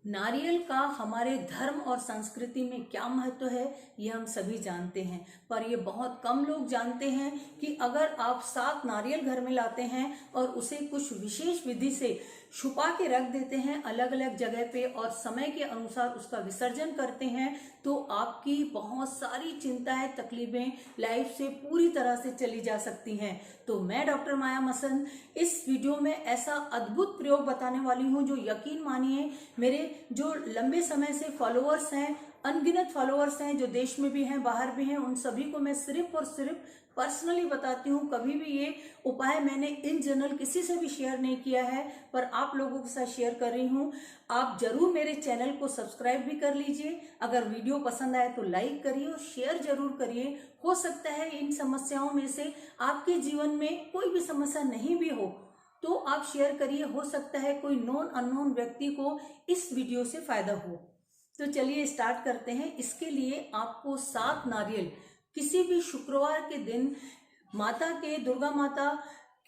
नारियल का हमारे धर्म और संस्कृति में क्या महत्व है ये हम सभी जानते हैं, पर ये बहुत कम लोग जानते हैं कि अगर आप 7 नारियल घर में लाते हैं और उसे कुछ विशेष विधि से छुपा के रख देते हैं अलग अलग जगह पे और समय के अनुसार उसका विसर्जन करते हैं, तो आपकी बहुत सारी चिंताएं तकलीफें लाइफ से पूरी तरह से चली जा सकती हैं। तो मैं डॉक्टर माया मसंद इस वीडियो में ऐसा अद्भुत प्रयोग बताने वाली हूं जो यकीन मानिए मेरे जो लंबे समय से फॉलोअर्स हैं, अनगिनत फॉलोअर्स हैं, जो देश में भी हैं बाहर भी हैं, उन सभी को मैं सिर्फ और सिर्फ पर्सनली बताती हूँ। कभी भी ये उपाय मैंने इन जनरल किसी से भी शेयर नहीं किया है, पर आप लोगों के साथ शेयर कर रही हूँ। आप जरूर मेरे चैनल को सब्सक्राइब भी कर लीजिए। अगर वीडियो पसंद आए तो लाइक करिए और शेयर जरूर करिए। हो सकता है इन समस्याओं में से आपके जीवन में कोई भी समस्या नहीं भी हो तो आप शेयर करिए, हो सकता है कोई नॉन अननोन व्यक्ति को इस वीडियो से फायदा हो। तो चलिए स्टार्ट करते हैं। इसके लिए आपको 7 नारियल किसी भी शुक्रवार के दिन माता के दुर्गा माता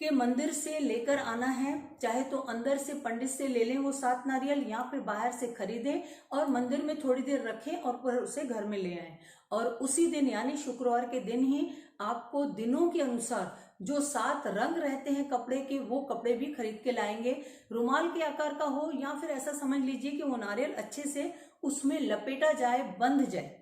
के मंदिर से लेकर आना है। चाहे तो अंदर से पंडित से ले लें वो 7 नारियल, या फिर बाहर से खरीदें और मंदिर में थोड़ी देर रखें और फिर उसे घर में ले आएं। और उसी दिन यानी शुक्रवार के दिन ही आपको दिनों के अनुसार जो 7 रंग रहते हैं कपड़े के, वो कपड़े भी खरीद के लाएंगे। रुमाल के आकार का हो या फिर ऐसा समझ लीजिए कि वो नारियल अच्छे से उसमें लपेटा जाए, बंध जाए।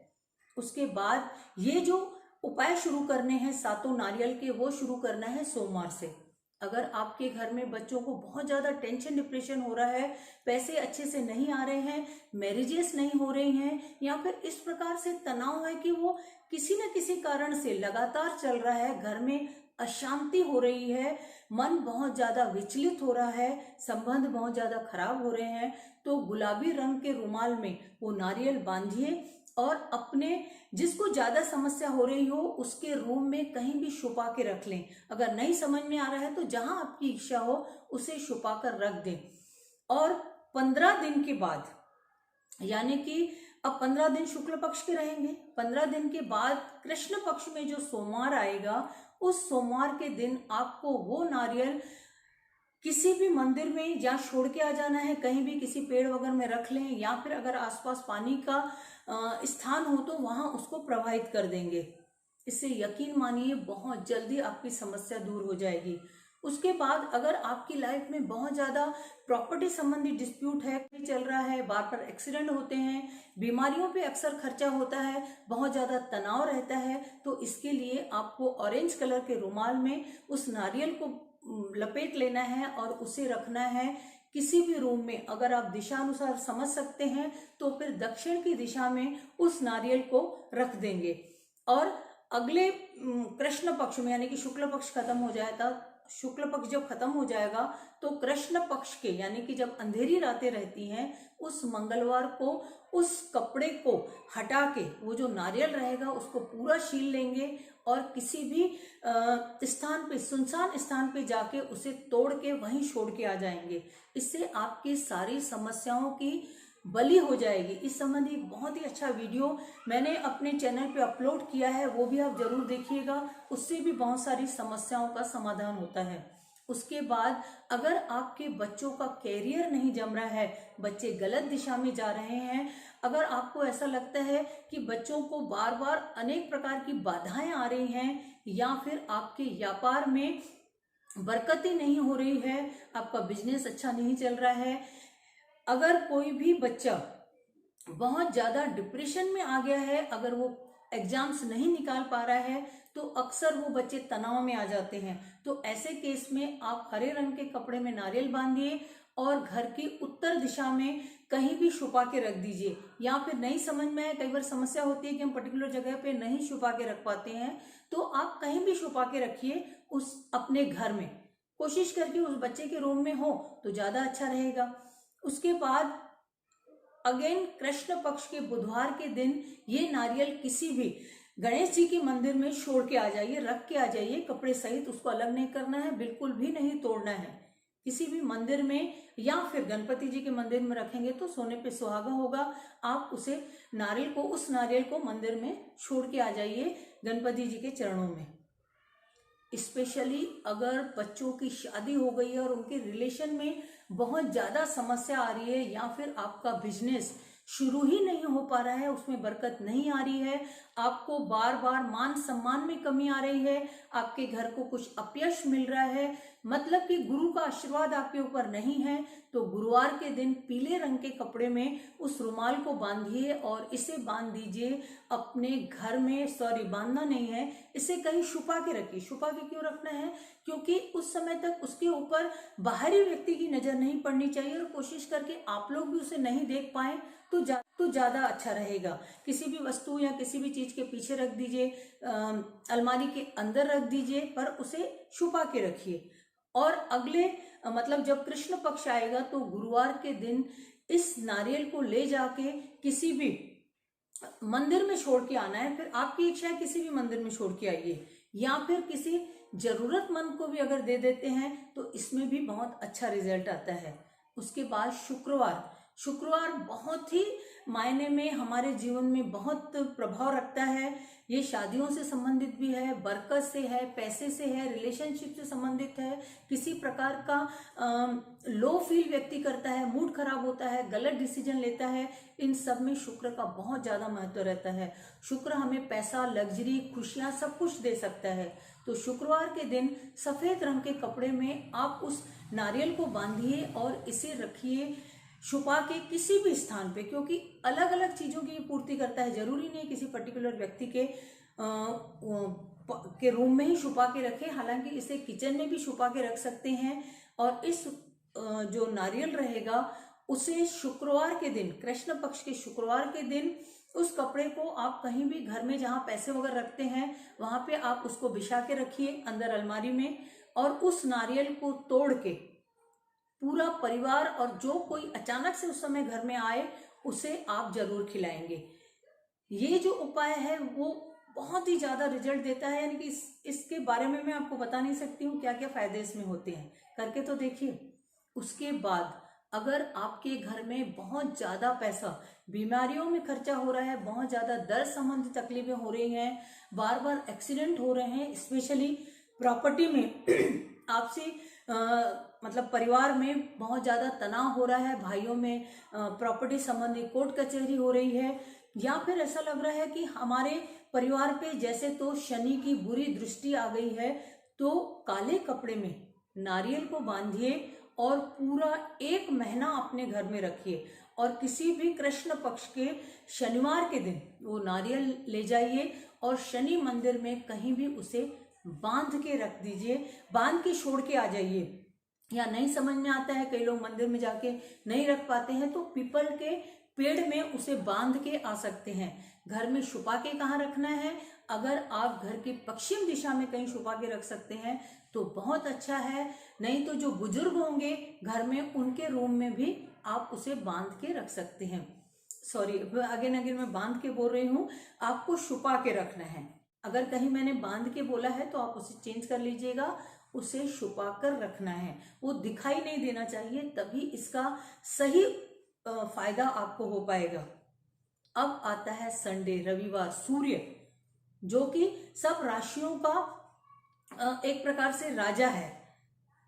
उसके बाद ये जो उपाय शुरू करने हैं 7 नारियल के, वो शुरू करना है सोमवार से। अगर आपके घर में बच्चों को बहुत ज्यादा टेंशन डिप्रेशन हो रहा है, पैसे अच्छे से नहीं आ रहे हैं, मैरिजेस नहीं हो रही हैं, या फिर इस प्रकार से तनाव है कि वो किसी न किसी कारण से लगातार चल रहा है, घर में अशांति हो रही है, मन बहुत ज्यादा विचलित हो रहा है, संबंध बहुत ज्यादा खराब हो रहे हैं, तो गुलाबी रंग के रुमाल में वो नारियल बांधिए और अपने जिसको ज्यादा समस्या हो रही हो उसके रूम में कहीं भी छुपा के रख लें। अगर नहीं समझ में आ रहा है तो जहां आपकी इच्छा हो उसे छुपा कर रख दें। और 15 दिन के बाद, यानी कि अब 15 दिन शुक्ल पक्ष के रहेंगे, 15 दिन के बाद कृष्ण पक्ष में जो सोमवार आएगा, उस सोमवार के दिन आपको वो नारियल किसी भी मंदिर में या छोड़ के आ जाना है, कहीं भी किसी पेड़ वगैरह में रख लें, या फिर अगर आसपास पानी का स्थान हो तो वहां उसको प्रवाहित कर देंगे। इससे यकीन मानिए बहुत जल्दी आपकी समस्या दूर हो जाएगी। उसके बाद अगर आपकी लाइफ में बहुत ज्यादा प्रॉपर्टी संबंधी डिस्प्यूट है, चल रहा है, बार बार एक्सीडेंट होते हैं, बीमारियों पे अक्सर खर्चा होता है, बहुत ज्यादा तनाव रहता है, तो इसके लिए आपको ऑरेंज कलर के रुमाल में उस नारियल को लपेट लेना है और उसे रखना है किसी भी रूम में। अगर आप दिशा अनुसार समझ सकते हैं तो फिर दक्षिण की दिशा में उस नारियल को रख देंगे। और अगले कृष्ण पक्ष में, यानी कि शुक्ल पक्ष खत्म हो जाएगा, शुक्ल पक्ष जब खत्म हो जाएगा तो कृष्ण पक्ष के, यानी कि जब अंधेरी रातें रहती हैं, उस मंगलवार को उस कपड़े को हटा के वो जो नारियल रहेगा उसको पूरा छील लेंगे और किसी भी स्थान पे, सुनसान स्थान पे जाके उसे तोड़ के वहीं छोड़ के आ जाएंगे। इससे आपकी सारी समस्याओं की बलि हो जाएगी। इस संबंधी बहुत ही अच्छा वीडियो मैंने अपने चैनल पे अपलोड किया है, वो भी आप जरूर देखिएगा। उससे भी बहुत सारी समस्याओं का समाधान होता है। उसके बाद अगर आपके बच्चों का कैरियर नहीं जम रहा है, बच्चे गलत दिशा में जा रहे हैं, अगर आपको ऐसा लगता है कि बच्चों को बार बार अनेक प्रकार की बाधाएं आ रही हैं, या फिर आपके व्यापार में बरकती नहीं हो रही है, आपका बिजनेस अच्छा नहीं चल रहा है, अगर कोई भी बच्चा बहुत ज्यादा डिप्रेशन में आ गया है, अगर वो एग्जाम्स नहीं निकाल पा रहा है, तो अक्सर वो बच्चे तनाव में आ जाते हैं, तो ऐसे केस में आप हरे रंग के कपड़े में नारियल बांधिए और घर की उत्तर दिशा में कहीं भी छुपा के रख दीजिए। या फिर नहीं समझ में आए, कई बार समस्या होती है कि हम पर्टिकुलर जगह पे नहीं छुपा के रख पाते हैं, तो आप कहीं भी छुपा के रखिए उस अपने घर में, कोशिश करके उस बच्चे के रूम में हो तो ज्यादा अच्छा रहेगा। उसके बाद अगेन कृष्ण पक्ष के बुधवार के दिन ये नारियल किसी भी गणेश जी के मंदिर में छोड़ के आ जाइए, रख के आ जाइए, कपड़े सहित, उसको अलग नहीं करना है, बिल्कुल भी नहीं तोड़ना है। किसी भी मंदिर में या फिर गणपति जी के मंदिर में रखेंगे तो सोने पे सुहागा होगा। आप उसे नारियल को, उस नारियल को मंदिर में छोड़ के आ जाइए गणपति जी के चरणों में। स्पेशली अगर बच्चों की शादी हो गई है और उनके रिलेशन में बहुत ज़्यादा समस्या आ रही है, या फिर आपका बिजनेस शुरू ही नहीं हो पा रहा है, उसमें बरकत नहीं आ रही है, आपको बार बार मान सम्मान में कमी आ रही है, आपके घर को कुछ अपयश मिल रहा है, मतलब कि गुरु का आशीर्वाद आपके ऊपर नहीं है, तो गुरुवार के दिन पीले रंग के कपड़े में उस रुमाल को बांधिए और इसे बांध दीजिए अपने घर में। सॉरी, बांधना नहीं है, इसे कहीं छुपा के रखिए। छुपा के क्यों रखना है? क्योंकि उस समय तक उसके ऊपर बाहरी व्यक्ति की नजर नहीं पड़नी चाहिए, और कोशिश करके आप लोग भी उसे नहीं देख पाए तो ज्यादा अच्छा रहेगा। किसी भी वस्तु या किसी भी चीज के पीछे रख दीजिए, अलमारी के अंदर रख दीजिए, पर उसे छुपा के रखिए। और अगले मतलब जब कृष्ण पक्ष आएगा तो गुरुवार के दिन इस नारियल को ले जाके किसी भी मंदिर में छोड़ के आना है। फिर आपकी इच्छा है किसी भी मंदिर में छोड़ के आइए, या फिर किसी जरूरतमंद को भी अगर दे देते हैं तो इसमें भी बहुत अच्छा रिजल्ट आता है। उसके बाद शुक्रवार बहुत ही मायने में हमारे जीवन में बहुत प्रभाव रखता है। ये शादियों से संबंधित भी है, बरकत से है, पैसे से है, रिलेशनशिप से संबंधित है। किसी प्रकार का लो फील व्यक्ति करता है, मूड खराब होता है, गलत डिसीजन लेता है, इन सब में शुक्र का बहुत ज्यादा महत्व रहता है। शुक्र हमें पैसा, लग्जरी, खुशियां सब कुछ दे सकता है। तो शुक्रवार के दिन सफेद रंग के कपड़े में आप उस नारियल को बांधिए और इसे रखिए छुपा के किसी भी स्थान पे, क्योंकि अलग अलग चीजों की पूर्ति करता है। जरूरी नहीं किसी पर्टिकुलर व्यक्ति के रूम में ही छुपा के रखें, हालांकि इसे किचन में भी छुपा के रख सकते हैं। और इस जो नारियल रहेगा उसे शुक्रवार के दिन, कृष्ण पक्ष के शुक्रवार के दिन, उस कपड़े को आप कहीं भी घर में जहां पैसे वगैरह रखते हैं वहां पे आप उसको बिछा के रखिए अंदर अलमारी में, और उस नारियल को तोड़ के पूरा परिवार और जो कोई अचानक से उस समय घर में आए उसे आप जरूर खिलाएंगे। ये जो उपाय है वो बहुत ही ज्यादा रिजल्ट देता है, यानी कि इसके बारे में मैं आपको बता नहीं सकती हूँ क्या क्या फायदे इसमें होते हैं, करके तो देखिए। उसके बाद अगर आपके घर में बहुत ज्यादा पैसा, बीमारियों में खर्चा हो रहा है, बहुत ज्यादा दर्द संबंधी तकलीफें हो रही हैं, बार बार एक्सीडेंट हो रहे हैं, स्पेशली प्रॉपर्टी में आपसे मतलब परिवार में बहुत ज्यादा तनाव हो रहा है, भाइयों में प्रॉपर्टी संबंधी कोर्ट कचहरी हो रही है, या फिर ऐसा लग रहा है कि हमारे परिवार पे जैसे तो शनि की बुरी दृष्टि आ गई है, तो काले कपड़े में नारियल को बांधिए और पूरा 1 महीना अपने घर में रखिए, और किसी भी कृष्ण पक्ष के शनिवार के दिन वो नारियल ले जाइए और शनि मंदिर में कहीं भी उसे बांध के रख दीजिए, बांध के छोड़ के आ जाइए। या नहीं समझ में आता है, कई लोग मंदिर में जाके नहीं रख पाते हैं, तो पीपल के पेड़ में उसे बांध के आ सकते हैं। घर में छुपा के कहाँ रखना है? अगर आप घर की पश्चिम दिशा में कहीं छुपा के रख सकते हैं तो बहुत अच्छा है, नहीं तो जो बुजुर्ग होंगे घर में उनके रूम में भी आप उसे बांध के रख सकते हैं। सॉरी, अगेन मैं बांध के बोल रही हूँ, आपको छुपा के रखना है। अगर कहीं मैंने बांध के बोला है तो आप उसे चेंज कर लीजिएगा, उसे छुपा कर रखना है, वो दिखाई नहीं देना चाहिए, तभी इसका सही फायदा आपको हो पाएगा। अब आता है संडे, रविवार, सूर्य, जो कि सब राशियों का एक प्रकार से राजा है,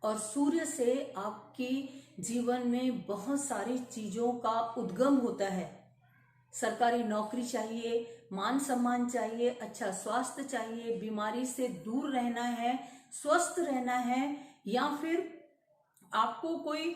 और सूर्य से आपकी जीवन में बहुत सारी चीजों का उद्गम होता है। सरकारी नौकरी चाहिए, मान सम्मान चाहिए, अच्छा स्वास्थ्य चाहिए, बीमारी से दूर रहना है, स्वस्थ रहना है, या फिर आपको कोई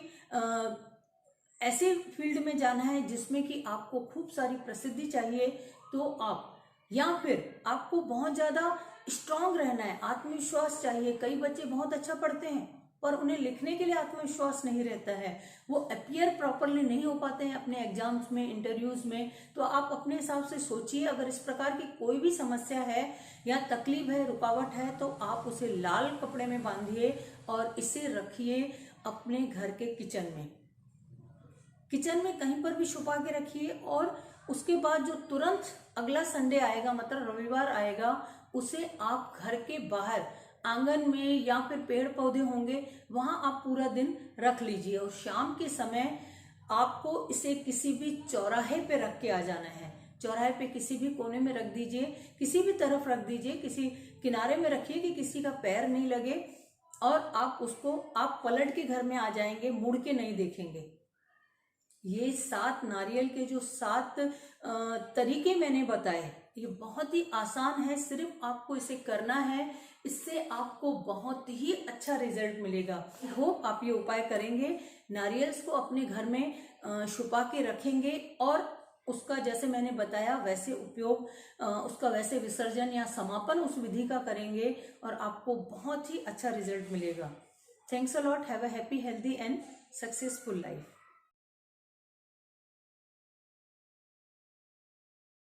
ऐसे फील्ड में जाना है जिसमें कि आपको खूब सारी प्रसिद्धि चाहिए, तो आप, या फिर आपको बहुत ज्यादा स्ट्रांग रहना है, आत्मविश्वास चाहिए। कई बच्चे बहुत अच्छा पढ़ते हैं पर उन्हें लिखने के लिए आत्मविश्वास नहीं रहता है, वो अपीयर प्रॉपरली नहीं हो पाते हैं अपने एग्जाम्स में, इंटरव्यूज में। तो आप अपने हिसाब से सोचिए, अगर इस प्रकार की कोई भी समस्या है या तकलीफ है, रुकावट है, तो आप उसे लाल कपड़े में बांधिए और इसे रखिए अपने घर के किचन में कहीं पर भी छुपा के रखिए। और उसके बाद जो तुरंत अगला संडे आएगा, मतलब रविवार आएगा, उसे आप घर के बाहर आंगन में या फिर पेड़ पौधे होंगे वहां आप पूरा दिन रख लीजिए, और शाम के समय आपको इसे किसी भी चौराहे पे रख के आ जाना है। चौराहे पे किसी भी कोने में रख दीजिए, किसी भी तरफ रख दीजिए, किसी किनारे में रखिए कि किसी का पैर नहीं लगे, और आप पलट के घर में आ जाएंगे, मुड़ के नहीं देखेंगे। ये 7 नारियल के जो 7 तरीके मैंने बताए, ये बहुत ही आसान है, सिर्फ आपको इसे करना है। इससे आपको बहुत ही अच्छा रिजल्ट मिलेगा। आई होप आप ये उपाय करेंगे, नारियल्स को अपने घर में छुपा के रखेंगे और उसका जैसे मैंने बताया वैसे उपयोग, उसका वैसे विसर्जन या समापन उस विधि का करेंगे और आपको बहुत ही अच्छा रिजल्ट मिलेगा। Thanks a lot. Have a happy, healthy and successful life.